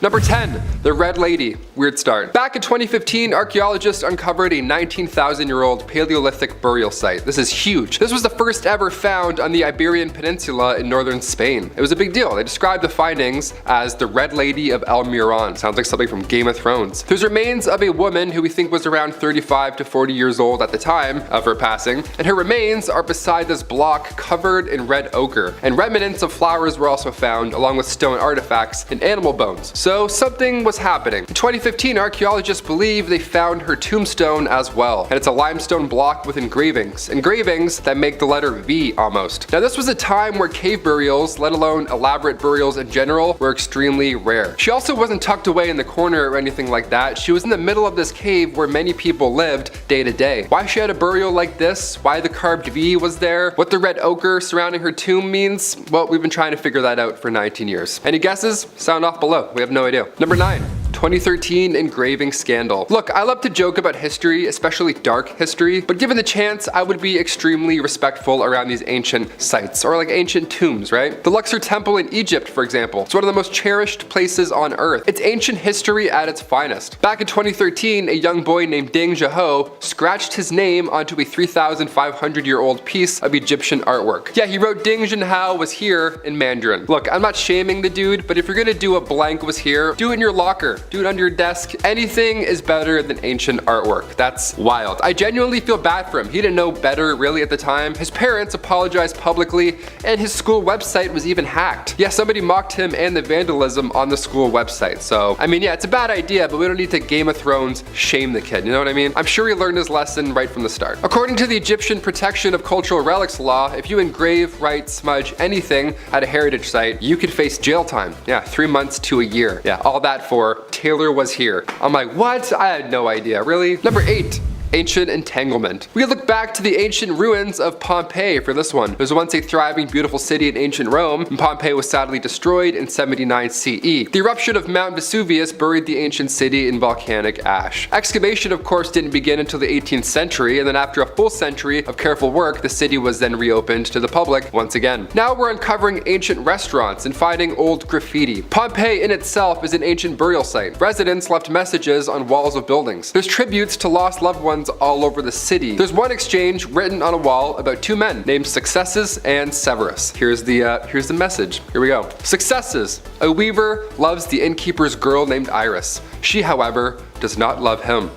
Number 10. The Red Lady. Weird start. Back in 2015, archaeologists uncovered a 19,000-year-old Paleolithic burial site. This is huge. This was the first ever found on the Iberian Peninsula in northern Spain. It was a big deal. They described the findings as the Red Lady of El Miran. Sounds like something from Game of Thrones. There's remains of a woman who we think was around 35 to 40 years old at the time of her passing, and her remains are beside this block covered in red ochre. And remnants of flowers were also found, along with stone artifacts and animal bones. So something was happening. In 2015, archaeologists believe they found her tombstone as well, and it's a limestone block with engravings that make the letter V almost. Now this was a time where cave burials, let alone elaborate burials in general, were extremely rare. She also wasn't tucked away in the corner or anything like that. She was in the middle of this cave where many people lived day to day. Why she had a burial like this, why the carved V was there, what the red ochre surrounding her tomb means, well, we've been trying to figure that out for 19 years. Any guesses? Sound off below. We have no idea. Number 9. 2013 Engraving Scandal. Look, I love to joke about history, especially dark history, but given the chance, I would be extremely respectful around these ancient sites, or like ancient tombs, right? The Luxor Temple in Egypt, for example. It's one of the most cherished places on earth. It's ancient history at its finest. Back in 2013, a young boy named Ding Zhaho scratched his name onto a 3,500-year-old piece of Egyptian artwork. Yeah, he wrote Ding Zhaho was here in Mandarin. Look, I'm not shaming the dude, but if you're gonna do a blank was here, do it in your locker. Do it under your desk. Anything is better than ancient artwork. That's wild. I genuinely feel bad for him. He didn't know better really at the time. His parents apologized publicly, and his school website was even hacked. Yeah, somebody mocked him and the vandalism on the school website. So, I mean, yeah, it's a bad idea, but we don't need to Game of Thrones shame the kid, you know what I mean? I'm sure he learned his lesson right from the start. According to the Egyptian Protection of Cultural Relics law, if you engrave, write, smudge anything at a heritage site, you could face jail time. Yeah, 3 months to a year. Yeah, all that for Taylor was here. I'm like, what? I had no idea, really? Number 8. Ancient entanglement. We look back to the ancient ruins of Pompeii for this one. There was once a thriving, beautiful city in ancient Rome, and Pompeii was sadly destroyed in 79 CE. The eruption of Mount Vesuvius buried the ancient city in volcanic ash. Excavation, of course, didn't begin until the 18th century, and then after a full century of careful work, the city was then reopened to the public once again. Now we're uncovering ancient restaurants and finding old graffiti. Pompeii in itself is an ancient burial site. Residents left messages on walls of buildings. There's tributes to lost loved ones all over the city. There's one exchange written on a wall about two men named Successes and Severus. Here's the message. Here we go. Successes. A weaver loves the innkeeper's girl named Iris. She, however, does not love him.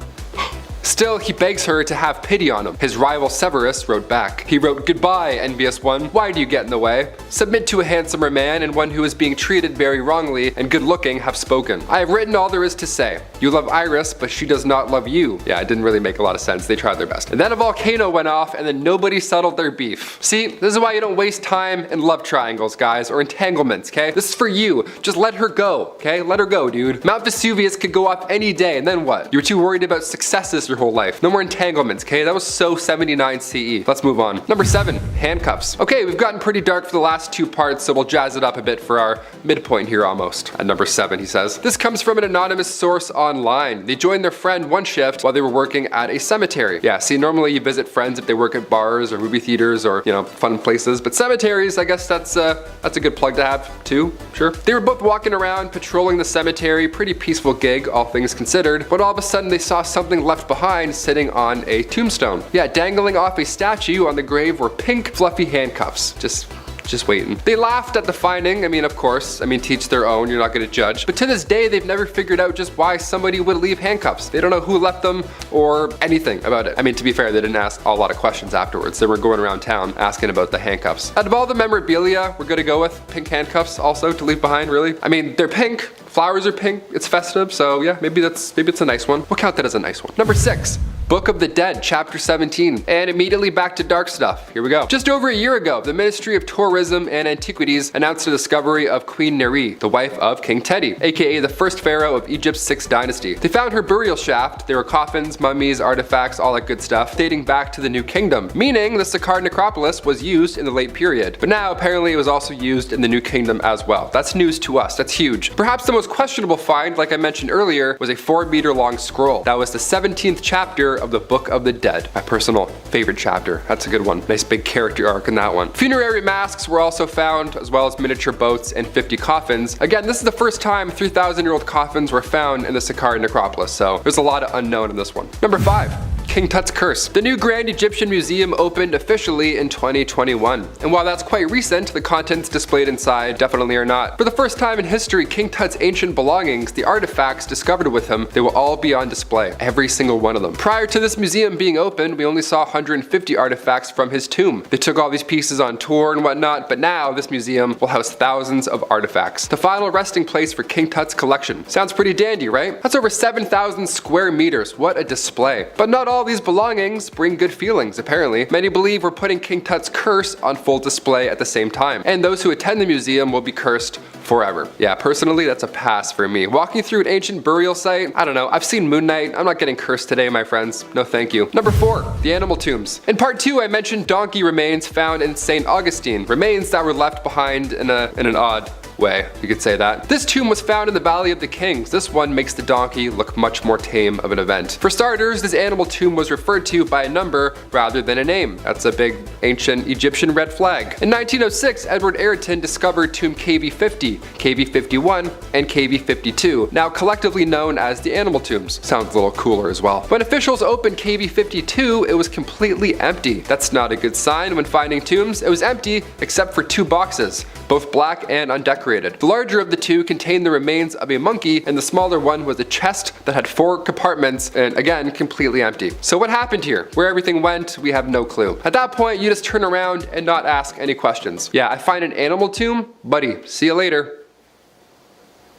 Still, he begs her to have pity on him. His rival Severus wrote back. He wrote, "Goodbye, envious one. Why do you get in the way? Submit to a handsomer man, and one who is being treated very wrongly and good looking have spoken. I have written all there is to say. You love Iris, but she does not love you." Yeah, it didn't really make a lot of sense. They tried their best. And then a volcano went off, and then nobody settled their beef. See, this is why you don't waste time in love triangles, guys, or entanglements, okay? This is for you. Just let her go, okay? Let her go, dude. Mount Vesuvius could go off any day, and then what? You were too worried about successes your whole life. No more entanglements, okay? That was so 79 CE. Let's move on. Number 7, handcuffs. Okay, we've gotten pretty dark for the last 2 parts, so we'll jazz it up a bit for our midpoint here almost. At number 7, he says, this comes from an anonymous source online. They joined their friend one shift while they were working at a cemetery. Yeah, see, normally you visit friends if they work at bars or movie theaters or, you know, fun places, but cemeteries, I guess that's a good plug to have too, sure. They were both walking around, patrolling the cemetery, pretty peaceful gig, all things considered, but all of a sudden they saw something left behind sitting on a tombstone. Yeah, dangling off a statue on the grave were pink, fluffy handcuffs. Just waiting. They laughed at the finding. I mean, of course, teach their own, you're not gonna judge. But to this day, they've never figured out just why somebody would leave handcuffs. They don't know who left them or anything about it. I mean, to be fair, they didn't ask a lot of questions afterwards. They were going around town asking about the handcuffs. Out of all the memorabilia, we're gonna go with pink handcuffs also to leave behind, really. I mean, they're pink, flowers are pink, it's festive, so yeah, maybe it's a nice one. We'll count that as a nice one. Number 6. Book of the Dead, chapter 17, and immediately back to dark stuff. Here we go. Just over a year ago, the Ministry of Tourism and Antiquities announced the discovery of Queen Neri, the wife of King Teti, aka the first pharaoh of Egypt's 6th dynasty. They found her burial shaft. There were coffins, mummies, artifacts, all that good stuff, dating back to the New Kingdom, meaning the Saqqara necropolis was used in the late period. But now, apparently, it was also used in the New Kingdom as well. That's news to us. That's huge. Perhaps the most questionable find, like I mentioned earlier, was a 4-meter long scroll. That was the 17th chapter of the Book of the Dead. My personal favorite chapter. That's a good one. Nice big character arc in that one. Funerary masks were also found, as well as miniature boats and 50 coffins. Again, this is the first time 3,000-year-old coffins were found in the Saqqara necropolis, so there's a lot of unknown in this one. Number 5. King Tut's Curse. The new Grand Egyptian Museum opened officially in 2021. And while that's quite recent, the contents displayed inside definitely are not. For the first time in history, King Tut's ancient belongings, the artifacts discovered with him, they will all be on display. Every single one of them. Prior to this museum being opened, we only saw 150 artifacts from his tomb. They took all these pieces on tour and whatnot, but now this museum will house thousands of artifacts. The final resting place for King Tut's collection. Sounds pretty dandy, right? That's over 7,000 square meters. What a display. But not all these belongings bring good feelings, apparently. Many believe we're putting King Tut's curse on full display at the same time, and those who attend the museum will be cursed forever. Yeah, personally, that's a pass for me. Walking through an ancient burial site, I don't know, I've seen Moon Knight. I'm not getting cursed today, my friends. No thank you. Number 4, the animal tombs. In part 2, I mentioned donkey remains found in St. Augustine, remains that were left behind in an odd way, you could say that. This tomb was found in the Valley of the Kings. This one makes the donkey look much more tame of an event. For starters, this animal tomb was referred to by a number rather than a name. That's a big ancient Egyptian red flag. In 1906, Edward Ayrton discovered tomb KV50, KV51, and KV52, now collectively known as the animal tombs. Sounds a little cooler as well. When officials opened KV52, it was completely empty. That's not a good sign when finding tombs. It was empty except for 2 boxes, both black and undecorated. The larger of the 2 contained the remains of a monkey, and the smaller one was a chest that had 4 compartments and again completely empty. So what happened here? Where everything went, we have no clue. At that point, you just turn around and not ask any questions. Yeah, I find an animal tomb? Buddy, see you later.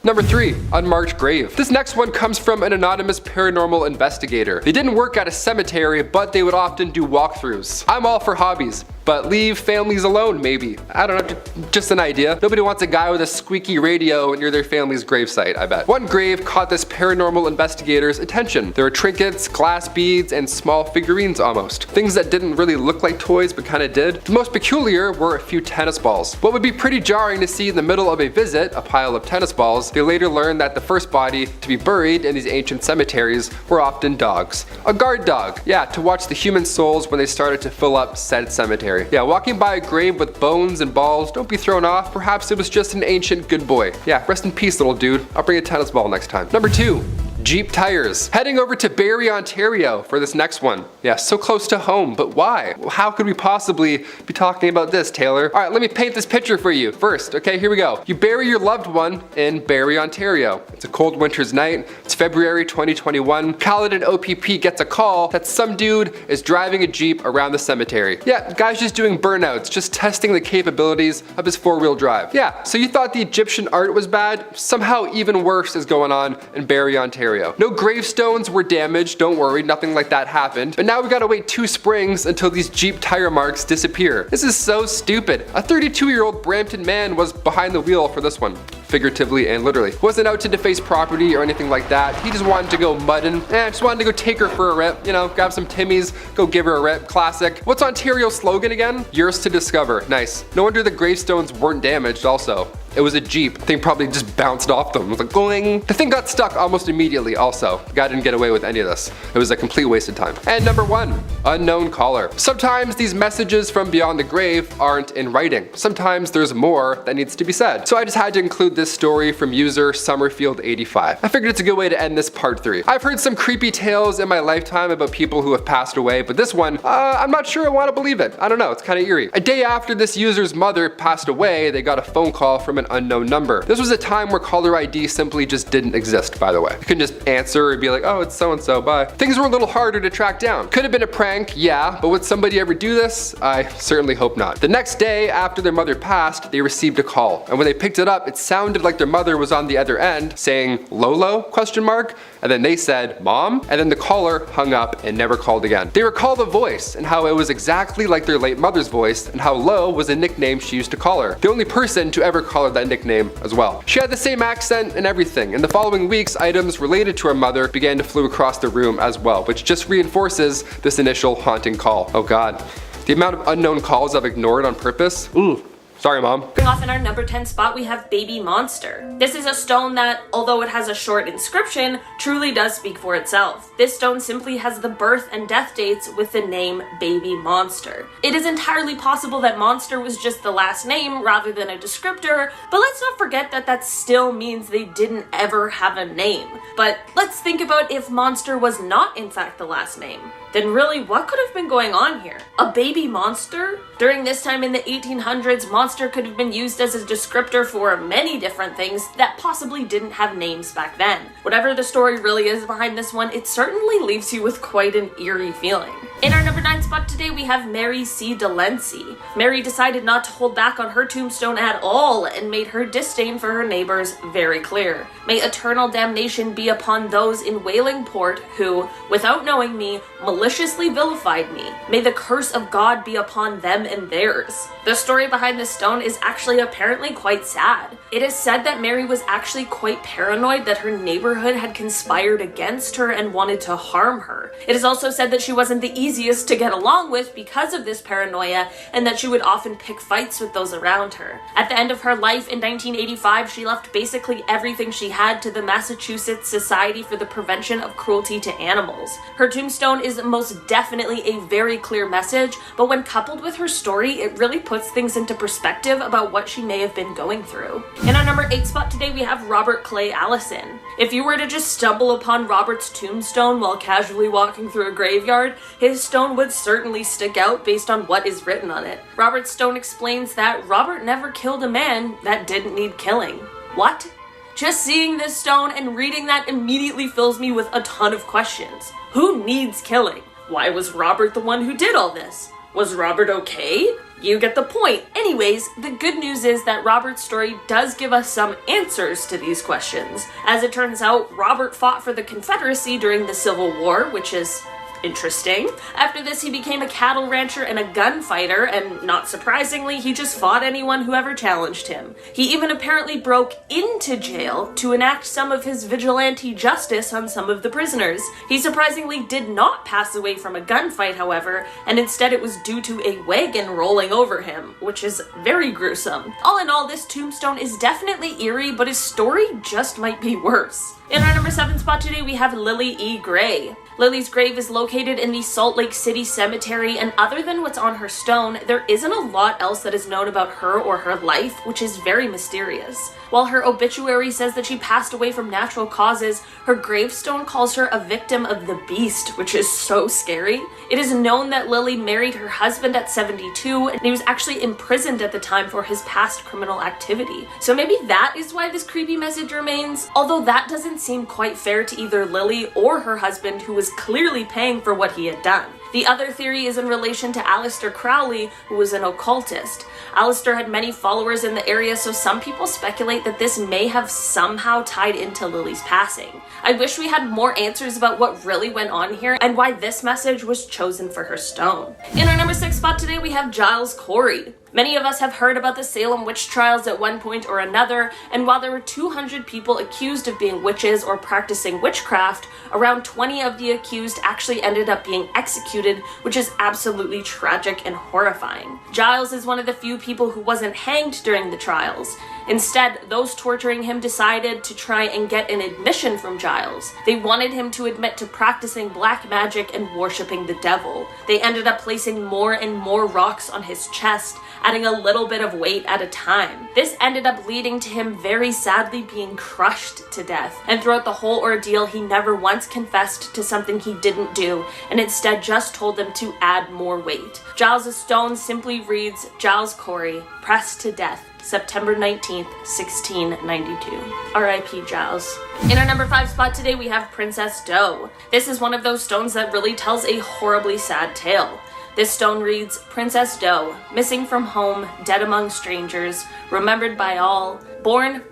Number 3, unmarked grave. This next one comes from an anonymous paranormal investigator. They didn't work at a cemetery, but they would often do walkthroughs. I'm all for hobbies, but leave families alone maybe. I don't know, just an idea. Nobody wants a guy with a squeaky radio near their family's gravesite, I bet. One grave caught this paranormal investigator's attention. There were trinkets, glass beads, and small figurines almost. Things that didn't really look like toys but kinda did. The most peculiar were a few tennis balls. What would be pretty jarring to see in the middle of a visit, a pile of tennis balls, they later learned that the first body to be buried in these ancient cemeteries were often dogs. A guard dog, yeah, to watch the human souls when they started to fill up said cemetery. Yeah, walking by a grave with bones and balls, don't be thrown off. Perhaps it was just an ancient good boy. Yeah, rest in peace, little dude. I'll bring a tennis ball next time. Number 2. Jeep tires. Heading over to Barrie, Ontario for this next one. Yeah, so close to home, but why? How could we possibly be talking about this, Taylor? All right, let me paint this picture for you first. Okay, here we go. You bury your loved one in Barrie, Ontario. It's a cold winter's night. It's February 2021. Caledon OPP gets a call that some dude is driving a Jeep around the cemetery. Yeah, the guy's just doing burnouts, just testing the capabilities of his 4-wheel drive. Yeah, so you thought the Egyptian art was bad? Somehow even worse is going on in Barrie, Ontario. No gravestones were damaged, don't worry, nothing like that happened. But now we gotta wait 2 springs until these Jeep tire marks disappear. This is so stupid. A 32-year-old Brampton man was behind the wheel for this one. Figuratively and literally. Wasn't out to deface property or anything like that. He just wanted to go mudding. Just wanted to go take her for a rip. You know, grab some Timmies, go give her a rip. Classic. What's Ontario's slogan again? Yours to discover. Nice. No wonder the gravestones weren't damaged also. It was a Jeep. The thing probably just bounced off them. It was like going. The thing got stuck almost immediately also. The guy didn't get away with any of this. It was a complete waste of time. And number 1, unknown caller. Sometimes these messages from beyond the grave aren't in writing. Sometimes there's more that needs to be said. So I just had to include this story from user Summerfield85. I figured it's a good way to end this part 3. I've heard some creepy tales in my lifetime about people who have passed away, but this one, I'm not sure I want to believe it. I don't know, it's kind of eerie. A day after this user's mother passed away, they got a phone call from an unknown number. This was a time where caller ID simply just didn't exist, by the way. You couldn't just answer and be like, oh, it's so-and-so, bye. Things were a little harder to track down. Could have been a prank, yeah, but would somebody ever do this? I certainly hope not. The next day after their mother passed, they received a call. And when they picked it up, it sounded like their mother was on the other end saying, Lolo, question mark? And then they said, Mom? And then the caller hung up and never called again. They recall the voice and how it was exactly like their late mother's voice and how Lo was a nickname she used to call her. The only person to ever call her that nickname as well. She had the same accent and everything. In the following weeks, items related to her mother began to flew across the room as well, which just reinforces this initial haunting call. Oh God. The amount of unknown calls I've ignored on purpose. Ooh. Sorry, Mom. Off in our number 10 spot, we have Baby Monster. This is a stone that, although it has a short inscription, truly does speak for itself. This stone simply has the birth and death dates with the name Baby Monster. It is entirely possible that Monster was just the last name rather than a descriptor, but let's not forget that that still means they didn't ever have a name. But let's think about if Monster was not in fact the last name. Then really, what could have been going on here? A baby monster? During this time in the 1800s, monster could have been used as a descriptor for many different things that possibly didn't have names back then. Whatever the story really is behind this one, it certainly leaves you with quite an eerie feeling. In our number 9 spot today, we have Mary C. Dolencie. Mary decided not to hold back on her tombstone at all and made her disdain for her neighbors very clear. May eternal damnation be upon those in Wailing Port who, without knowing me, maliciously vilified me. May the curse of God be upon them and theirs. The story behind this stone is actually apparently quite sad. It is said that Mary was actually quite paranoid that her neighborhood had conspired against her and wanted to harm her. It is also said that she wasn't the easiest to get along with because of this paranoia, and that she would often pick fights with those around her. At the end of her life in 1985, she left basically everything she had to the Massachusetts Society for the Prevention of Cruelty to Animals. Her tombstone is most definitely a very clear message, but when coupled with her story, it really puts things into perspective about what she may have been going through. In our number 8 spot today, we have Robert Clay Allison. If you were to just stumble upon Robert's tombstone while casually walking through a graveyard, his stone would certainly stick out based on what is written on it. Robert's stone explains that Robert never killed a man that didn't need killing. What? Just seeing this stone and reading that immediately fills me with a ton of questions. Who needs killing? Why was Robert the one who did all this? Was Robert okay? You get the point. Anyways, the good news is that Robert's story does give us some answers to these questions. As it turns out, Robert fought for the Confederacy during the Civil War, which is interesting. After this, he became a cattle rancher and a gunfighter, and not surprisingly, he just fought anyone who ever challenged him. He even apparently broke into jail to enact some of his vigilante justice on some of the prisoners. He surprisingly did not pass away from a gunfight, however, and instead it was due to a wagon rolling over him, which is very gruesome. All in all, this tombstone is definitely eerie, but his story just might be worse. In our number 7 spot today, we have Lily E. Gray. Lily's grave is located in the Salt Lake City Cemetery, and other than what's on her stone, there isn't a lot else that is known about her or her life, which is very mysterious. While her obituary says that she passed away from natural causes, her gravestone calls her a victim of the beast, which is so scary. It is known that Lily married her husband at 72, and he was actually imprisoned at the time for his past criminal activity. So maybe that is why this creepy message remains, although that doesn't seem quite fair to either Lily or her husband, who was clearly paying for what he had done. The other theory is in relation to Aleister Crowley, who was an occultist. Aleister had many followers in the area, so some people speculate that this may have somehow tied into Lily's passing. I wish we had more answers about what really went on here and why this message was chosen for her stone. In our number 6 spot today, we have Giles Corey. Many of us have heard about the Salem witch trials at one point or another, and while there were 200 people accused of being witches or practicing witchcraft, around 20 of the accused actually ended up being executed, which is absolutely tragic and horrifying. Giles is one of the few people who wasn't hanged during the trials. Instead, those torturing him decided to try and get an admission from Giles. They wanted him to admit to practicing black magic and worshipping the devil. They ended up placing more and more rocks on his chest, adding a little bit of weight at a time. This ended up leading to him very sadly being crushed to death. And throughout the whole ordeal, he never once confessed to something he didn't do, and instead just told them to add more weight. Giles' stone simply reads, Giles Corey, pressed to death, September 19th, 1692. R.I.P. Giles. In our number 5 spot today, we have Princess Doe. This is one of those stones that really tells a horribly sad tale. This stone reads, Princess Doe, missing from home, dead among strangers, remembered by all, born,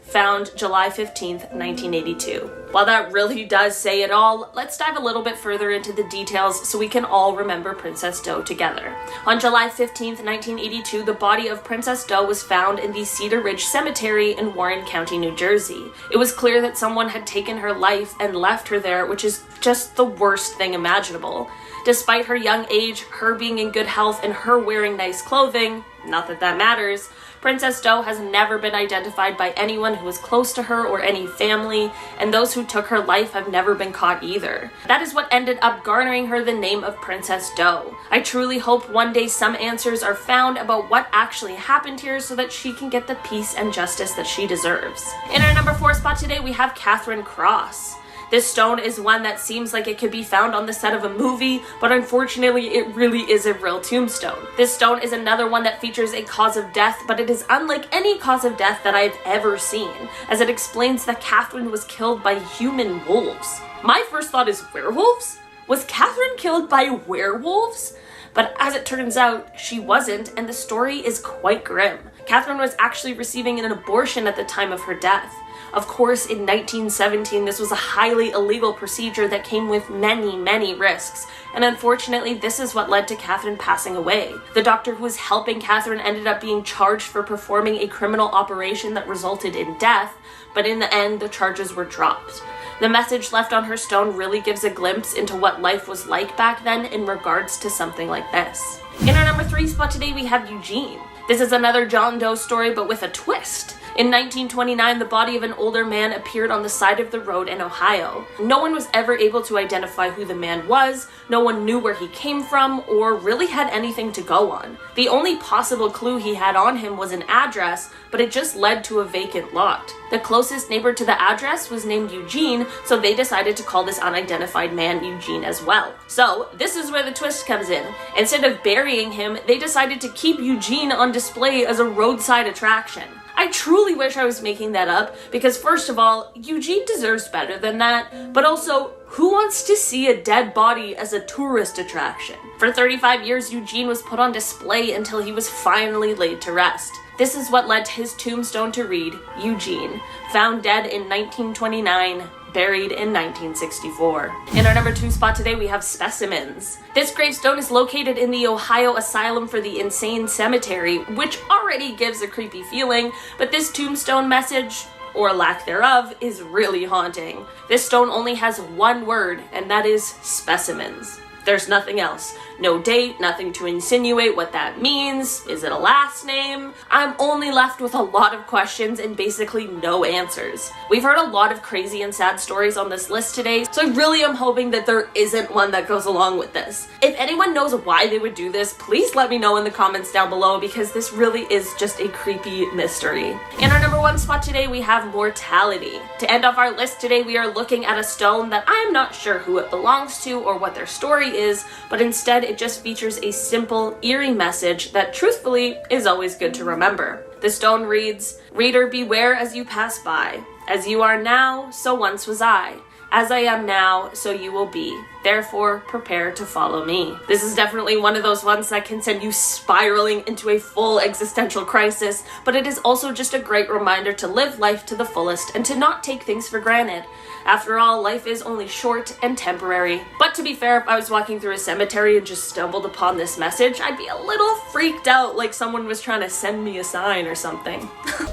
found July 15th, 1982. While that really does say it all, let's dive a little bit further into the details so we can all remember Princess Doe together. On July 15th, 1982, the body of Princess Doe was found in the Cedar Ridge Cemetery in Warren County, New Jersey. It was clear that someone had taken her life and left her there, which is just the worst thing imaginable. Despite her young age, her being in good health, and her wearing nice clothing, not that that matters, Princess Doe has never been identified by anyone who was close to her or any family, and those who took her life have never been caught either. That is what ended up garnering her the name of Princess Doe. I truly hope one day some answers are found about what actually happened here so that she can get the peace and justice that she deserves. In our number 4 spot today, we have Katherine Cross. This stone is one that seems like it could be found on the set of a movie, but unfortunately it really is a real tombstone. This stone is another one that features a cause of death, but it is unlike any cause of death that I've ever seen, as it explains that Katherine was killed by human wolves. My first thought is werewolves? Was Katherine killed by werewolves? But as it turns out, she wasn't, and the story is quite grim. Katherine was actually receiving an abortion at the time of her death. Of course, in 1917, this was a highly illegal procedure that came with many risks, and unfortunately, this is what led to Katherine passing away. The doctor who was helping Katherine ended up being charged for performing a criminal operation that resulted in death, but in the end, the charges were dropped. The message left on her stone really gives a glimpse into what life was like back then in regards to something like this. In our number 3 spot today, we have Eugene. This is another John Doe story, but with a twist. In 1929, the body of an older man appeared on the side of the road in Ohio. No one was ever able to identify who the man was, no one knew where he came from, or really had anything to go on. The only possible clue he had on him was an address, but it just led to a vacant lot. The closest neighbor to the address was named Eugene, so they decided to call this unidentified man Eugene as well. So, this is where the twist comes in. Instead of burying him, they decided to keep Eugene on display as a roadside attraction. I truly wish I was making that up, because first of all, Eugene deserves better than that, but also, who wants to see a dead body as a tourist attraction? For 35 years, Eugene was put on display until he was finally laid to rest. This is what led to his tombstone to read, Eugene, found dead in 1929, buried in 1964. In our number 2 spot today, we have Specimens. This gravestone is located in the Ohio Asylum for the Insane Cemetery, which already gives a creepy feeling, but this tombstone message, or lack thereof, is really haunting. This stone only has one word, and that is specimens. There's nothing else. No date, nothing to insinuate what that means. Is it a last name? I'm only left with a lot of questions and basically no answers. We've heard a lot of crazy and sad stories on this list today, so I really am hoping that there isn't one that goes along with this. If anyone knows why they would do this, please let me know in the comments down below, because this really is just a creepy mystery. In our number 1 spot today, we have Mortality. To end off our list today, we are looking at a stone that I am not sure who it belongs to or what their story is, but instead it just features a simple, eerie message that truthfully is always good to remember. The stone reads, "Reader, beware as you pass by. As you are now, so once was I. As I am now, so you will be. Therefore, prepare to follow me." This is definitely one of those ones that can send you spiraling into a full existential crisis, but it is also just a great reminder to live life to the fullest and to not take things for granted. After all, life is only short and temporary. But to be fair, if I was walking through a cemetery and just stumbled upon this message, I'd be a little freaked out, like someone was trying to send me a sign or something.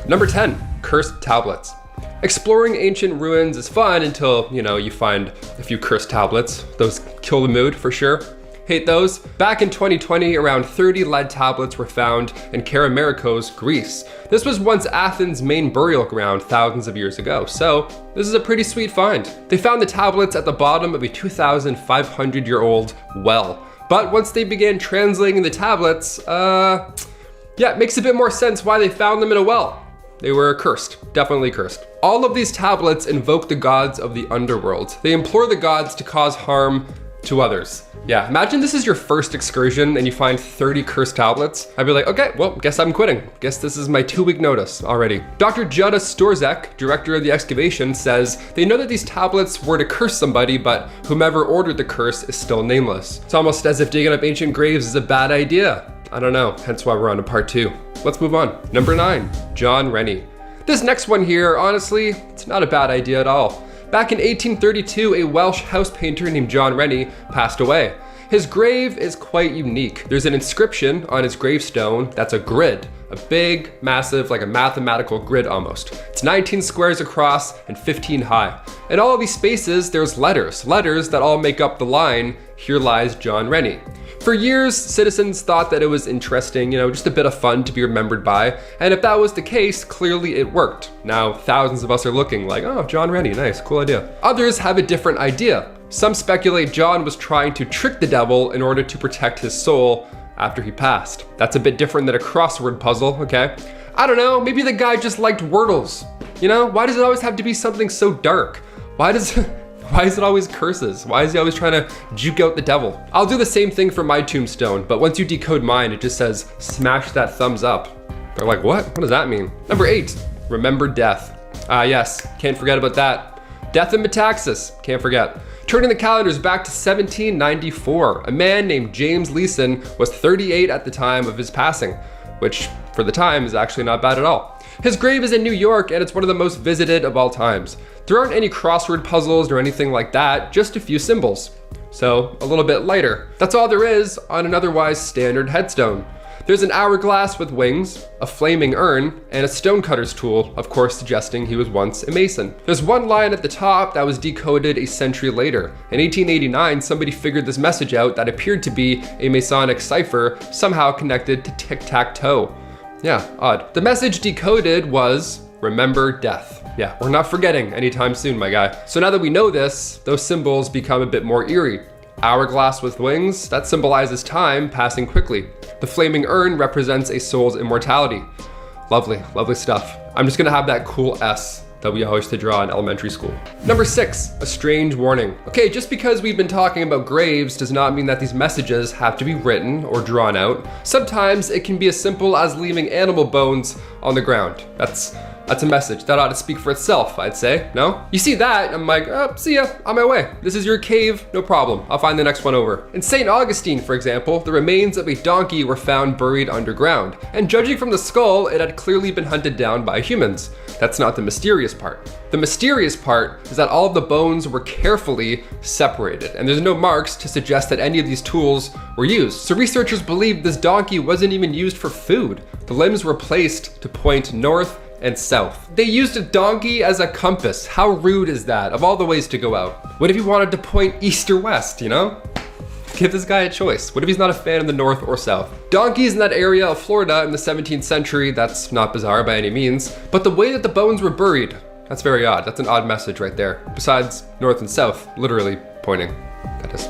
Number 10, cursed tablets. Exploring ancient ruins is fun until, you find a few cursed tablets. Those kill the mood for sure. Hate those. Back in 2020, around 30 lead tablets were found in Keramarikos, Greece. This was once Athens' main burial ground thousands of years ago, so this is a pretty sweet find. They found the tablets at the bottom of a 2,500-year-old well. But once they began translating the tablets, it makes a bit more sense why they found them in a well. They were cursed, definitely cursed. All of these tablets invoke the gods of the underworld. They implore the gods to cause harm to others. Yeah, imagine this is your first excursion and you find 30 cursed tablets. I'd be like, okay, well, guess I'm quitting. Guess this is my 2-week notice already. Dr. Jutta Storzek, director of the excavation, says they know that these tablets were to curse somebody, but whomever ordered the curse is still nameless. It's almost as if digging up ancient graves is a bad idea. I don't know, hence why we're on to part 2. Let's move on. Number 9, John Renie. This next one here, honestly, it's not a bad idea at all. Back in 1832, a Welsh house painter named John Renie passed away. His grave is quite unique. There's an inscription on his gravestone that's a grid, a big, massive, like a mathematical grid almost. It's 19 squares across and 15 high. In all of these spaces, there's letters that all make up the line, "Here lies John Renie." For years, citizens thought that it was interesting, just a bit of fun to be remembered by, and if that was the case, clearly it worked. Now, thousands of us are looking like, oh, John Renie, nice, cool idea. Others have a different idea. Some speculate John was trying to trick the devil in order to protect his soul after he passed. That's a bit different than a crossword puzzle, okay? I don't know, maybe the guy just liked wordles. Why does it always have to be something so dark? Why is it always curses? Why is he always trying to juke out the devil? I'll do the same thing for my tombstone, but once you decode mine, it just says, smash that thumbs up. They're like, what does that mean? Number 8, remember death. Yes, can't forget about that. Death and metaxas, can't forget. Turning the calendars back to 1794, a man named James Leeson was 38 at the time of his passing, which for the time is actually not bad at all. His grave is in New York and it's one of the most visited of all times. There aren't any crossword puzzles or anything like that, just a few symbols. So a little bit lighter. That's all there is on an otherwise standard headstone. There's an hourglass with wings, a flaming urn, and a stonecutter's tool, of course suggesting he was once a mason. There's one line at the top that was decoded a century later. In 1889, somebody figured this message out that appeared to be a Masonic cipher somehow connected to tic-tac-toe. Yeah, odd. The message decoded was, remember death. Yeah, we're not forgetting anytime soon, my guy. So now that we know this, those symbols become a bit more eerie. Hourglass with wings, that symbolizes time passing quickly. The flaming urn represents a soul's immortality. Lovely, lovely stuff. I'm just gonna have that cool S that we always used to draw in elementary school. Number 6, a strange warning. Okay, just because we've been talking about graves does not mean that these messages have to be written or drawn out. Sometimes it can be as simple as leaving animal bones on the ground. That's a message that ought to speak for itself, I'd say, no? You see that, I'm like, oh, see ya, on my way. This is your cave, no problem. I'll find the next one over. In St. Augustine, for example, the remains of a donkey were found buried underground. And judging from the skull, it had clearly been hunted down by humans. That's not the mysterious part. The mysterious part is that all of the bones were carefully separated, and there's no marks to suggest that any of these tools were used. So researchers believe this donkey wasn't even used for food. The limbs were placed to point north and south. They used a donkey as a compass. How rude is that? Of all the ways to go out. What if he wanted to point east or west, Give this guy a choice. What if he's not a fan of the north or south? Donkeys in that area of Florida in the 17th century, that's not bizarre by any means, but the way that the bones were buried, that's very odd. That's an odd message right there. Besides north and south, literally pointing, that is.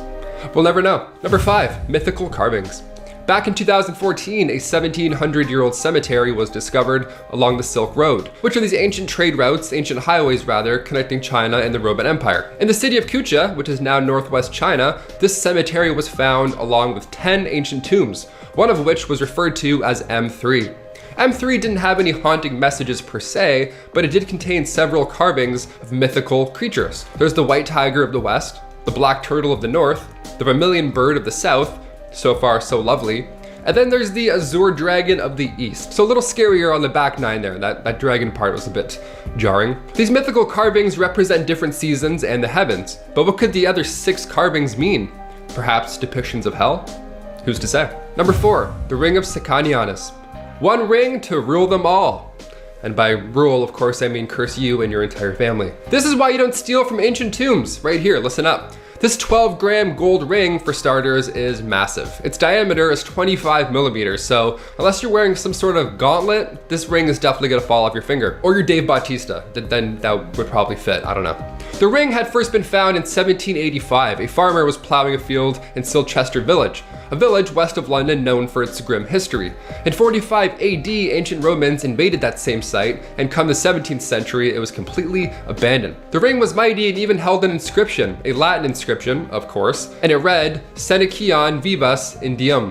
We'll never know. Number 5, mythical carvings. Back in 2014, a 1700-year-old cemetery was discovered along the Silk Road, which are these ancient trade routes, ancient highways rather, connecting China and the Roman Empire. In the city of Kucha, which is now northwest China, this cemetery was found along with 10 ancient tombs, one of which was referred to as M3. M3 didn't have any haunting messages per se, but it did contain several carvings of mythical creatures. There's the white tiger of the west, the black turtle of the north, the vermilion bird of the south, so far so lovely, and then there's the azure dragon of the east. So a little scarier on the back 9 there, that dragon part was a bit jarring. These mythical carvings represent different seasons and the heavens, but what could the other 6 carvings mean? Perhaps depictions of hell? Who's to say? Number 4, the ring of Senicianus. One ring to rule them all. And by rule, of course, I mean curse you and your entire family. This is why you don't steal from ancient tombs. Right here, listen up. This 12-gram gold ring, for starters, is massive. Its diameter is 25 millimeters, so unless you're wearing some sort of gauntlet, this ring is definitely gonna fall off your finger. Or you're Dave Bautista, then that would probably fit, I don't know. The ring had first been found in 1785. A farmer was plowing a field in Silchester Village, a village west of London known for its grim history. In 45 AD, ancient Romans invaded that same site, and come the 17th century, it was completely abandoned. The ring was mighty and even held an inscription, a Latin inscription, of course, and it read, Senician vivas in diem.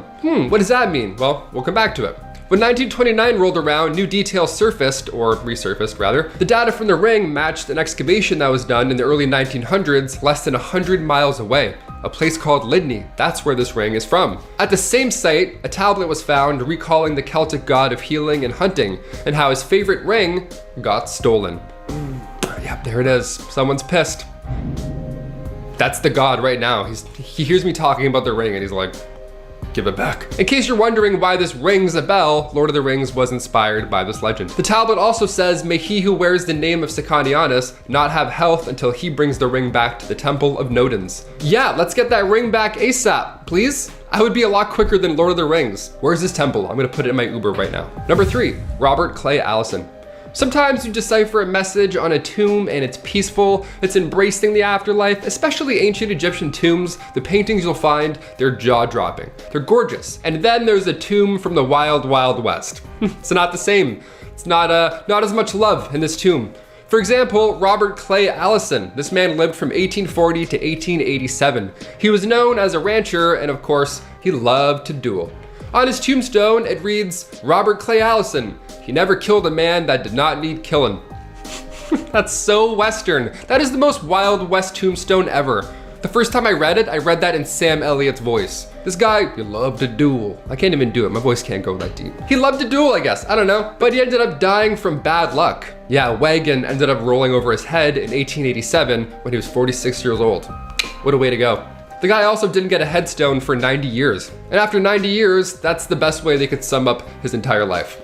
What does that mean? Well, we'll come back to it. When 1929 rolled around, new details surfaced, or resurfaced rather. The data from the ring matched an excavation that was done in the early 1900s, less than 100 miles away. a place called Renie. That's where this ring is from. At the same site, a tablet was found recalling the Celtic god of healing and hunting, and how his favorite ring got stolen. Yep, there it is. Someone's pissed. That's the god right now. He hears me talking about the ring and he's like, give it back. In case you're wondering why this rings a bell, Lord of the Rings was inspired by this legend. The tablet also says, may he who wears the name of Senicianus not have health until he brings the ring back to the Temple of Nodens. Yeah, let's get that ring back ASAP, please. I would be a lot quicker than Lord of the Rings. Where's this temple? I'm gonna put it in my Uber right now. Number 3, Robert Clay Allison. Sometimes you decipher a message on a tomb and it's peaceful, it's embracing the afterlife, especially ancient Egyptian tombs. The paintings you'll find, they're jaw-dropping. They're gorgeous. And then there's a tomb from the wild, wild west. It's not the same. It's not as much love in this tomb. For example, Robert Clay Allison. This man lived from 1840 to 1887. He was known as a rancher and of course, he loved to duel. On his tombstone, it reads, Robert Clay Allison. He never killed a man that did not need killing. That's so Western. That is the most Wild West tombstone ever. The first time I read that in Sam Elliott's voice. This guy, he loved to duel. I can't even do it, my voice can't go that deep. He loved to duel, I guess, I don't know. But he ended up dying from bad luck. Yeah, a wagon ended up rolling over his head in 1887 when he was 46 years old. What a way to go. The guy also didn't get a headstone for 90 years. And after 90 years, that's the best way they could sum up his entire life.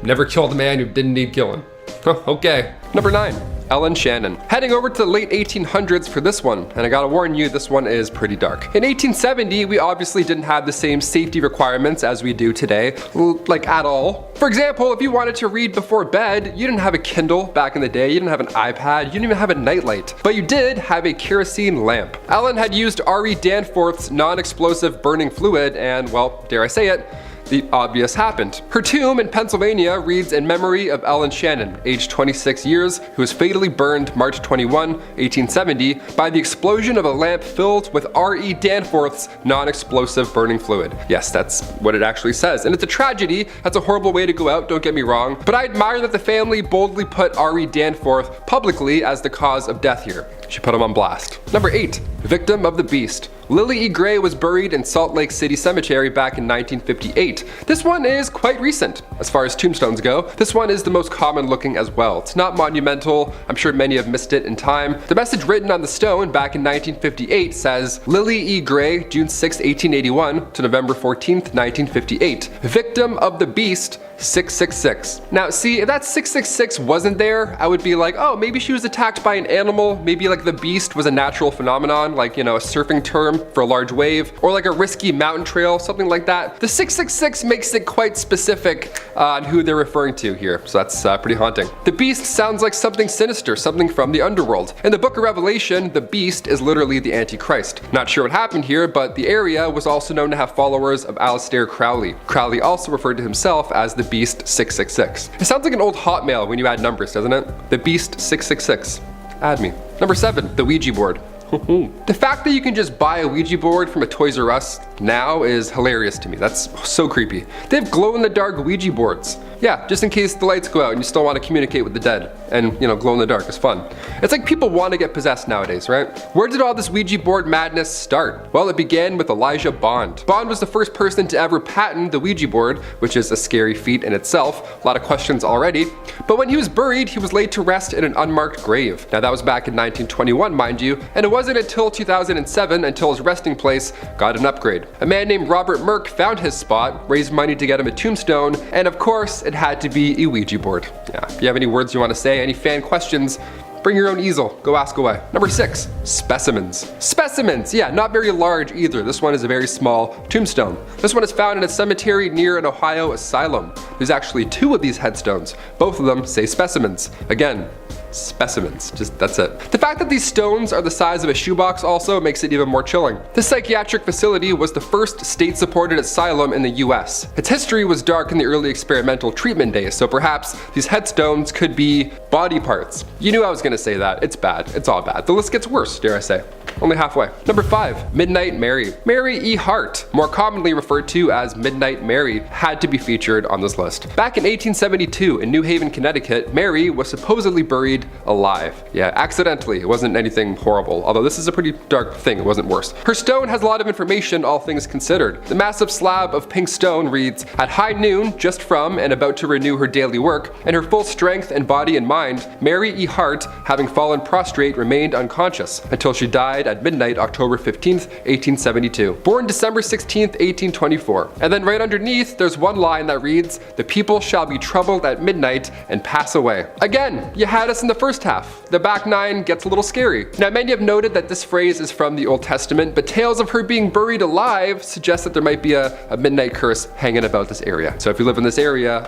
Never killed a man who didn't need killing. Okay. Number 9, Ellen Shannon. Heading over to the late 1800s for this one, and I gotta warn you, this one is pretty dark. In 1870, we obviously didn't have the same safety requirements as we do today, like at all. For example, if you wanted to read before bed, you didn't have a Kindle back in the day, you didn't have an iPad, you didn't even have a nightlight, but you did have a kerosene lamp. Ellen had used R.E. Danforth's non-explosive burning fluid, and well, dare I say it, the obvious happened. Her tomb in Pennsylvania reads in memory of Ellen Shannon, aged 26 years, who was fatally burned March 21, 1870 by the explosion of a lamp filled with R.E. Danforth's non-explosive burning fluid. Yes, that's what it actually says. And it's a tragedy. That's a horrible way to go out, don't get me wrong. But I admire that the family boldly put R.E. Danforth publicly as the cause of death here. She put him on blast. Number 8, victim of the beast. Lily E. Gray was buried in Salt Lake City Cemetery back in 1958. This one is quite recent. As far as tombstones go, this one is the most common looking as well. It's not monumental, I'm sure many have missed it in time. The message written on the stone back in 1958 says, Lily E. Gray, June 6, 1881 to November 14th, 1958. Victim of the beast, 666. Now see, if that 666 wasn't there, I would be like, oh, maybe she was attacked by an animal, maybe like the beast was a natural phenomenon, like, you know, a surfing term for a large wave, or like a risky mountain trail, something like that. The 666 makes it quite specific on who they're referring to here, so that's pretty haunting. The beast sounds like something sinister, something from the underworld. In the book of Revelation, the beast is literally the Antichrist. Not sure what happened here, but the area was also known to have followers of Aleister Crowley. Crowley also referred to himself as the Beast 666. It sounds like an old Hotmail when you add numbers, doesn't it? The Beast 666. Add me. Number 7, the Ouija board. The fact that you can just buy a Ouija board from a Toys R Us now is hilarious to me. That's so creepy. They have glow-in-the-dark Ouija boards. Yeah, just in case the lights go out and you still want to communicate with the dead. And, you know, glow in the dark is fun. It's like people want to get possessed nowadays, right? Where did all this Ouija board madness start? Well, it began with Elijah Bond. Bond was the first person to ever patent the Ouija board, which is a scary feat in itself. A lot of questions already. But when he was buried, he was laid to rest in an unmarked grave. Now that was back in 1921, mind you, and it wasn't until 2007 until his resting place got an upgrade. A man named Robert Merck found his spot, raised money to get him a tombstone, and of course, it had to be a Ouija board. Yeah, if you have any words you want to say, any fan questions, bring your own easel, go ask away. Number 6, specimens. Specimens, yeah, not very large either. This one is a very small tombstone. This one is found in a cemetery near an Ohio asylum. There's actually 2 of these headstones. Both of them say specimens. Again, specimens, just that's it. The fact that these stones are the size of a shoebox also makes it even more chilling. This psychiatric facility was the first state-supported asylum in the US. Its history was dark in the early experimental treatment days, so perhaps these headstones could be body parts. You knew I was gonna say that. It's bad. It's all bad. The list gets worse, dare I say. only halfway. Number 5, Midnight Mary. Mary E. Hart, more commonly referred to as Midnight Mary, had to be featured on this list. Back in 1872 in New Haven, Connecticut, Mary was supposedly buried alive. Yeah, accidentally. It wasn't anything horrible, although this is a pretty dark thing, it wasn't worse. Her stone has a lot of information, all things considered. The massive slab of pink stone reads, "At high noon, just from and about to renew her daily work, in her full strength and body and mind, Mary E. Hart, having fallen prostrate, remained unconscious until she died at midnight, October 15th, 1872. Born December 16th, 1824. And then right underneath, there's one line that reads, "The people shall be troubled at midnight and pass away." Again, you had us in the first half. The back 9 gets a little scary. Now, many have noted that this phrase is from the Old Testament, but tales of her being buried alive suggest that there might be a midnight curse hanging about this area. So if you live in this area,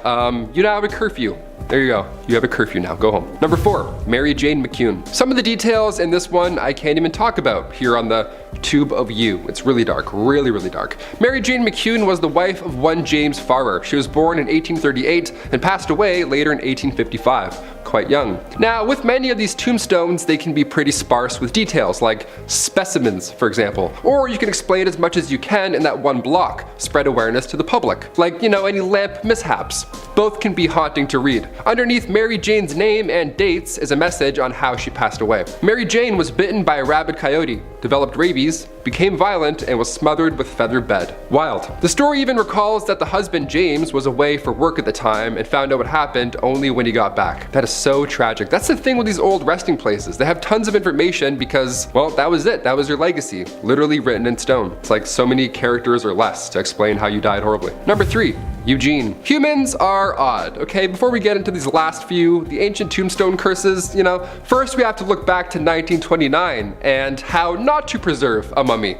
you now have a curfew. There you go. You have a curfew now. Go home. Number 4, Mary Jane McCune. Some of the details in this one I can't even talk about here on the tube of you. It's really dark. Really, really dark. Mary Jane McCune was the wife of one James Farrar. She was born in 1838 and passed away later in 1855. Quite young. Now, with many of these tombstones, they can be pretty sparse with details, like specimens, for example. Or you can explain as much as you can in that one block, spread awareness to the public. Like, any lamp mishaps. Both can be haunting to read. Underneath Mary Jane's name and dates is a message on how she passed away. Mary Jane was bitten by a rabid coyote, developed rabies, became violent, and was smothered with feather bed. Wild. The story even recalls that the husband James was away for work at the time and found out what happened only when he got back. That is so tragic. That's the thing with these old resting places. They have tons of information because, well, that was it. That was your legacy. Literally written in stone. It's like so many characters or less to explain how you died horribly. Number 3, Eugene. Humans are odd, okay? Before we get into these last few, the ancient tombstone curses, first we have to look back to 1929 and how not to preserve a mummy.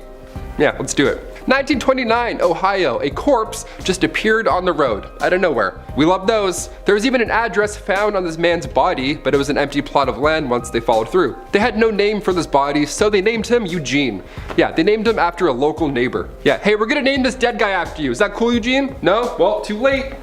Yeah, let's do it. 1929, Ohio, a corpse just appeared on the road out of nowhere. We love those. There was even an address found on this man's body, but it was an empty plot of land once they followed through. They had no name for this body, so they named him Eugene. Yeah, they named him after a local neighbor. Yeah, hey, we're gonna name this dead guy after you. Is that cool, Eugene? No? Well, too late.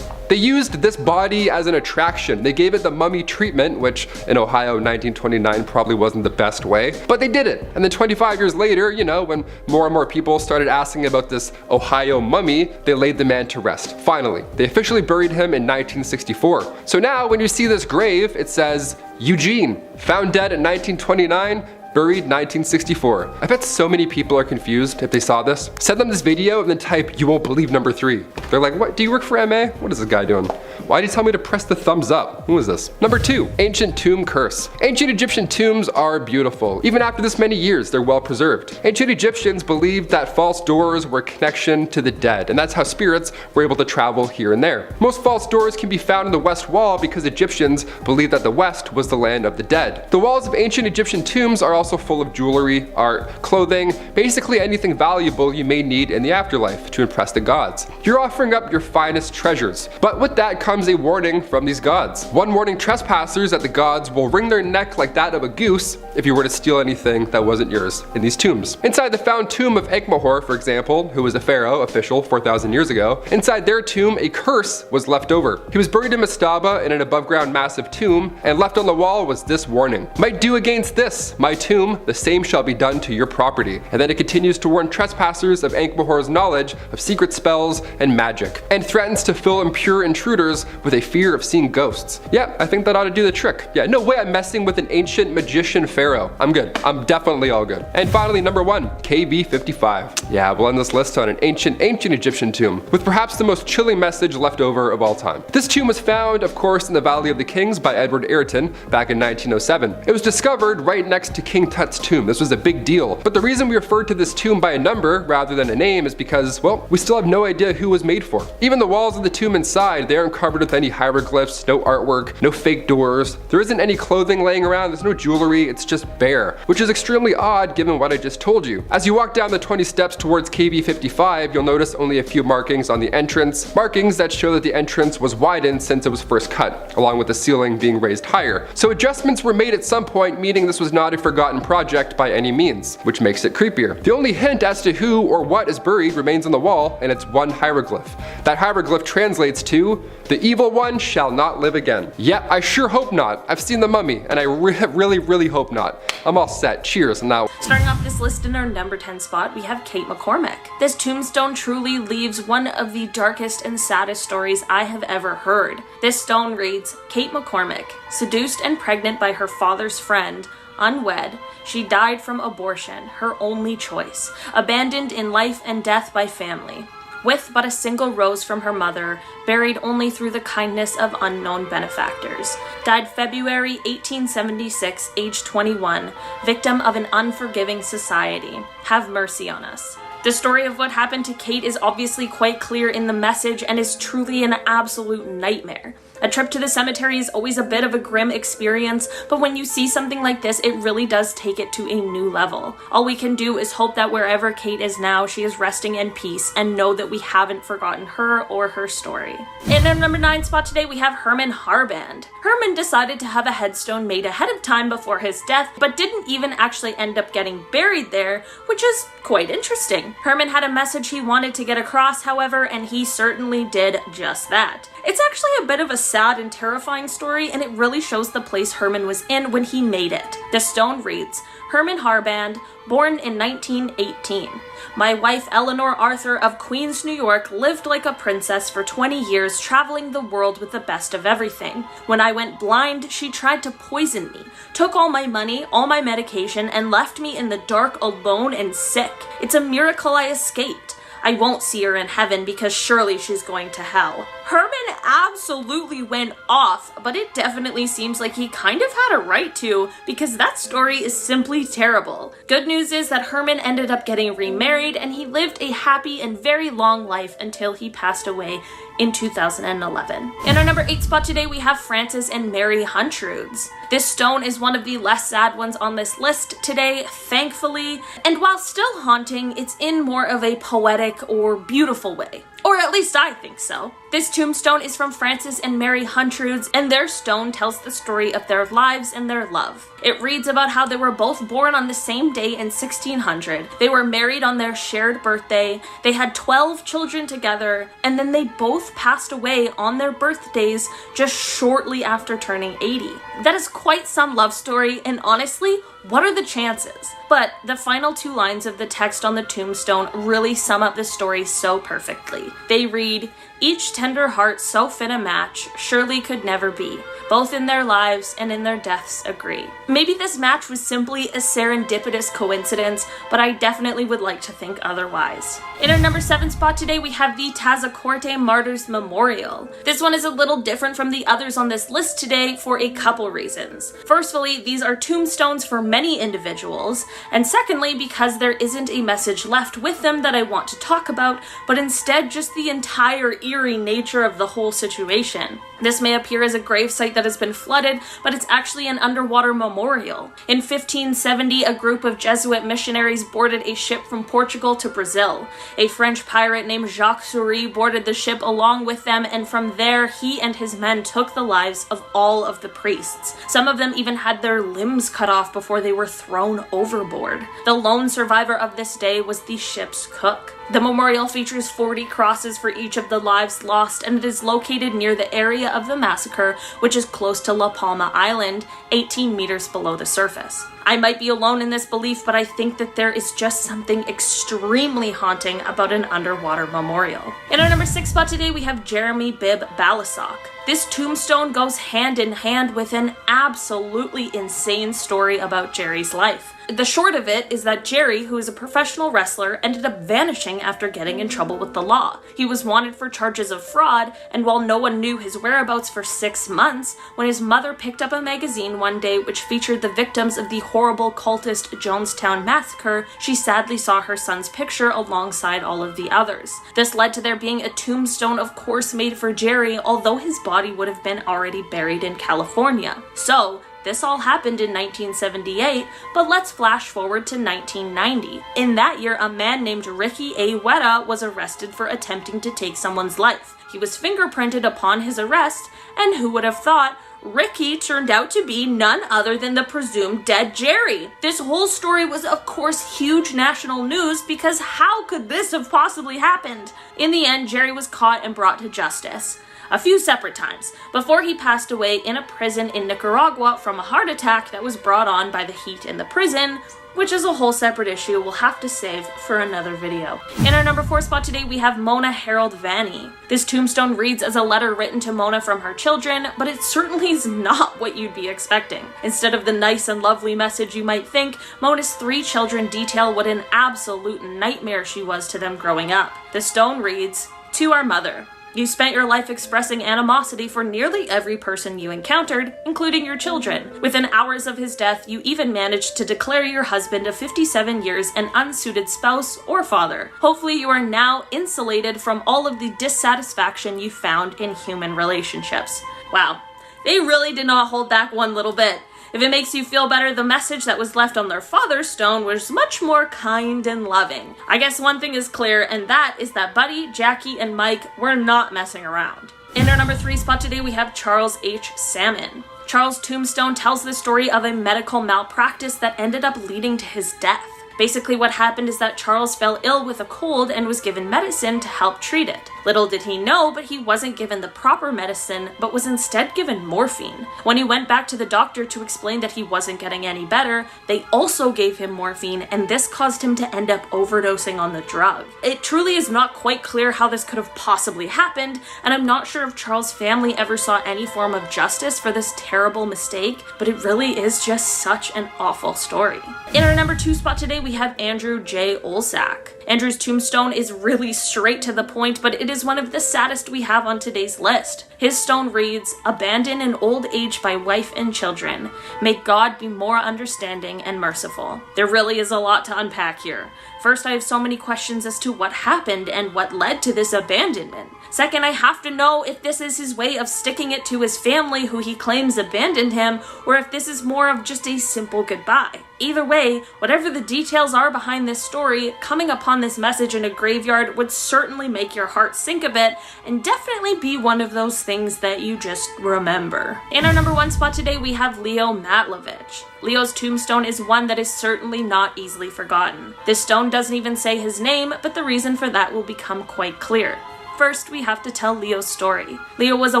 They used this body as an attraction. They gave it the mummy treatment, which in Ohio 1929 probably wasn't the best way, but they did it. And then 25 years later, when more and more people started asking about this Ohio mummy, they laid the man to rest. Finally, they officially buried him in 1964. So now when you see this grave, it says, Eugene, found dead in 1929, buried 1964. I bet so many people are confused if they saw this. Send them this video and then type, "You won't believe number 3." They're like, what, do you work for MA? What is this guy doing? Why did he tell me to press the thumbs up? Who is this? Number 2, ancient tomb curse. Ancient Egyptian tombs are beautiful. Even after this many years, they're well preserved. Ancient Egyptians believed that false doors were a connection to the dead, and that's how spirits were able to travel here and there. Most false doors can be found in the west wall because Egyptians believed that the west was the land of the dead. The walls of ancient Egyptian tombs are also full of jewelry, art, clothing, basically anything valuable you may need in the afterlife to impress the gods. You're offering up your finest treasures, but with that comes a warning from these gods. One warning trespassers that the gods will wring their neck like that of a goose if you were to steal anything that wasn't yours in these tombs. Inside the found tomb of Enkmahor, for example, who was a pharaoh official 4,000 years ago, inside their tomb a curse was left over. He was buried in Mastaba in an above ground massive tomb, and left on the wall was this warning: "Might do against this, my tomb, the same shall be done to your property." And then it continues to warn trespassers of Enkmahor's knowledge of secret spells and magic, and threatens to fill impure intruders with a fear of seeing ghosts. Yeah, I think that ought to do the trick. Yeah, no way I'm messing with an ancient magician pharaoh. I'm good. I'm definitely all good. And finally, number 1, KB55. Yeah, we'll end this list on an ancient Egyptian tomb, with perhaps the most chilling message left over of all time. This tomb was found, of course, in the Valley of the Kings by Edward Ayrton back in 1907. It was discovered right next to King Tut's tomb. This was a big deal. But the reason we referred to this tomb by a number rather than a name is because, well, we still have no idea who it was made for. Even the walls of the tomb inside, they aren't covered with any hieroglyphs, no artwork, no fake doors. There isn't any clothing laying around, there's no jewelry, it's just bare, which is extremely odd given what I just told you. As you walk down the 20 steps towards KB55, you'll notice only a few markings on the entrance, markings that show that the entrance was widened since it was first cut, along with the ceiling being raised higher. So adjustments were made at some point, meaning this was not a forgotten project by any means, which makes it creepier. The only hint as to who or what is buried remains on the wall, and it's one hieroglyph. That hieroglyph translates to, "The evil one shall not live again." Yep, I sure hope not. I've seen the mummy, and I really hope not. I'm all set. Cheers. Now. Starting off this list in our number 10 spot, we have Kate McCormack. This tombstone truly leaves one of the darkest and saddest stories I have ever heard. This stone reads, Kate McCormack, seduced and pregnant by her father's friend, unwed, she died from abortion, her only choice, abandoned in life and death by family. With but a single rose from her mother, buried only through the kindness of unknown benefactors. Died February 1876, age 21, victim of an unforgiving society. Have mercy on us. The story of what happened to Kate is obviously quite clear in the message and is truly an absolute nightmare. A trip to the cemetery is always a bit of a grim experience, but when you see something like this, it really does take it to a new level. All we can do is hope that wherever Kate is now, she is resting in peace and know that we haven't forgotten her or her story. In our number 9 spot today, we have Herman Harband. Herman decided to have a headstone made ahead of time before his death, but didn't even actually end up getting buried there, which is quite interesting. Herman had a message he wanted to get across, however, and he certainly did just that. It's actually a bit of a sad and terrifying story, and it really shows the place Herman was in when he made it. The stone reads, Herman Harband, born in 1918. My wife Eleanor Arthur of Queens, New York, lived like a princess for 20 years, traveling the world with the best of everything. When I went blind, she tried to poison me, took all my money, all my medication, and left me in the dark alone and sick. It's a miracle I escaped. I won't see her in heaven because surely she's going to hell. Herman absolutely went off, but it definitely seems like he kind of had a right to, because that story is simply terrible. Good news is that Herman ended up getting remarried and he lived a happy and very long life until he passed away in 2011. In our number 8 spot today, we have Francis and Mary Huntrudes. This stone is one of the less sad ones on this list today, thankfully, and while still haunting, it's in more of a poetic or beautiful way. Or at least I think so. This tombstone is from Francis and Mary Huntrudes, and their stone tells the story of their lives and their love. It reads about how they were both born on the same day in 1600. They were married on their shared birthday. They had 12 children together, and then they both passed away on their birthdays just shortly after turning 80. That is quite some love story, and honestly, what are the chances? But the final 2 lines of the text on the tombstone really sum up the story so perfectly. They read, each tender heart so fit a match surely could never be. Both in their lives and in their deaths agree. Maybe this match was simply a serendipitous coincidence, but I definitely would like to think otherwise. In our number 7 spot today, we have the Tazacorte Martyrs Memorial. This one is a little different from the others on this list today for a couple reasons. Firstly, these are tombstones for many individuals, and secondly, because there isn't a message left with them that I want to talk about, but instead just the entire eerie nature of the whole situation. This may appear as a gravesite that has been flooded, but it's actually an underwater memorial. In 1570, a group of Jesuit missionaries boarded a ship from Portugal to Brazil. A French pirate named Jacques Souris boarded the ship along with them, and from there, he and his men took the lives of all of the priests. Some of them even had their limbs cut off before they were thrown overboard. The lone survivor of this day was the ship's cook. The memorial features 40 crosses for each of the lives lost, and it is located near the area of the massacre, which is close to La Palma Island, 18 meters below the surface. I might be alone in this belief, but I think that there is just something extremely haunting about an underwater memorial. In our number 6 spot today, we have Jeremy Bibb Balisok. This tombstone goes hand in hand with an absolutely insane story about Jerry's life. The short of it is that Jerry, who is a professional wrestler, ended up vanishing after getting in trouble with the law. He was wanted for charges of fraud, and while no one knew his whereabouts for 6 months, when his mother picked up a magazine one day which featured the victims of the horrible cultist Jonestown massacre, she sadly saw her son's picture alongside all of the others. This led to there being a tombstone, of course, made for Jerry, although his body would have been already buried in California. So, this all happened in 1978, but let's flash forward to 1990. In that year, a man named Ricky A. Weta was arrested for attempting to take someone's life. He was fingerprinted upon his arrest, and who would have thought, Ricky turned out to be none other than the presumed dead Jerry. This whole story was, of course, huge national news because how could this have possibly happened? In the end, Jerry was caught and brought to justice. a few separate times, before he passed away in a prison in Nicaragua from a heart attack that was brought on by the heat in the prison, which is a whole separate issue we'll have to save for another video. In our number 4 spot today, we have Mona Harold Vanni. This tombstone reads as a letter written to Mona from her children, but it certainly is not what you'd be expecting. Instead of the nice and lovely message you might think, Mona's 3 children detail what an absolute nightmare she was to them growing up. The stone reads, "To our mother. You spent your life expressing animosity for nearly every person you encountered, including your children. Within hours of his death, you even managed to declare your husband of 57 years an unsuited spouse or father. Hopefully you are now insulated from all of the dissatisfaction you found in human relationships." Wow, they really did not hold back one little bit. If it makes you feel better, the message that was left on their father's stone was much more kind and loving. I guess one thing is clear, and that is that Buddy, Jackie, and Mike were not messing around. In our number 3 spot today, we have Charles H. Salmon. Charles' tombstone tells the story of a medical malpractice that ended up leading to his death. Basically what happened is that Charles fell ill with a cold and was given medicine to help treat it. Little did he know, but he wasn't given the proper medicine, but was instead given morphine. When he went back to the doctor to explain that he wasn't getting any better, they also gave him morphine, and this caused him to end up overdosing on the drug. It truly is not quite clear how this could have possibly happened, and I'm not sure if Charles' family ever saw any form of justice for this terrible mistake, but it really is just such an awful story. In our number 2 spot today, we have Andrew J. Olszak. Andrew's tombstone is really straight to the point, but it is one of the saddest we have on today's list. His stone reads, "Abandoned in old age by wife and children. May God be more understanding and merciful." There really is a lot to unpack here. First, I have so many questions as to what happened and what led to this abandonment. Second, I have to know if this is his way of sticking it to his family who he claims abandoned him, or if this is more of just a simple goodbye. Either way, whatever the details are behind this story, coming upon this message in a graveyard would certainly make your heart sink a bit, and definitely be one of those things that you just remember. In our number 1 spot today, we have Leo Matlovich. Leo's tombstone is one that is certainly not easily forgotten. This stone doesn't even say his name, but the reason for that will become quite clear. First, we have to tell Leo's story. Leo was a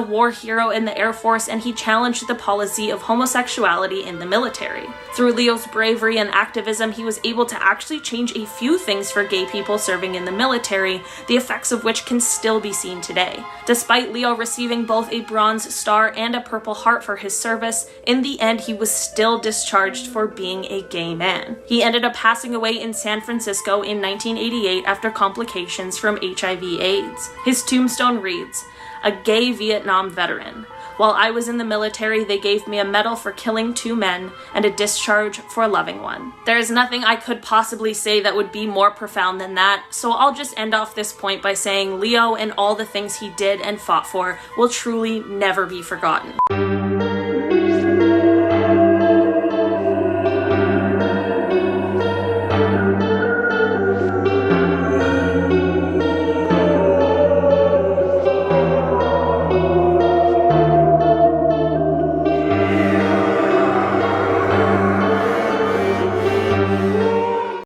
war hero in the Air Force, and he challenged the policy of homosexuality in the military. Through Leo's bravery and activism, he was able to actually change a few things for gay people serving in the military, the effects of which can still be seen today. Despite Leo receiving both a Bronze Star and a Purple Heart for his service, in the end he was still discharged for being a gay man. He ended up passing away in San Francisco in 1988 after complications from HIV/AIDS. His tombstone reads, "A gay Vietnam veteran. While I was in the military, they gave me a medal for killing 2 men and a discharge for loving one." There is nothing I could possibly say that would be more profound than that, so I'll just end off this point by saying Leo and all the things he did and fought for will truly never be forgotten.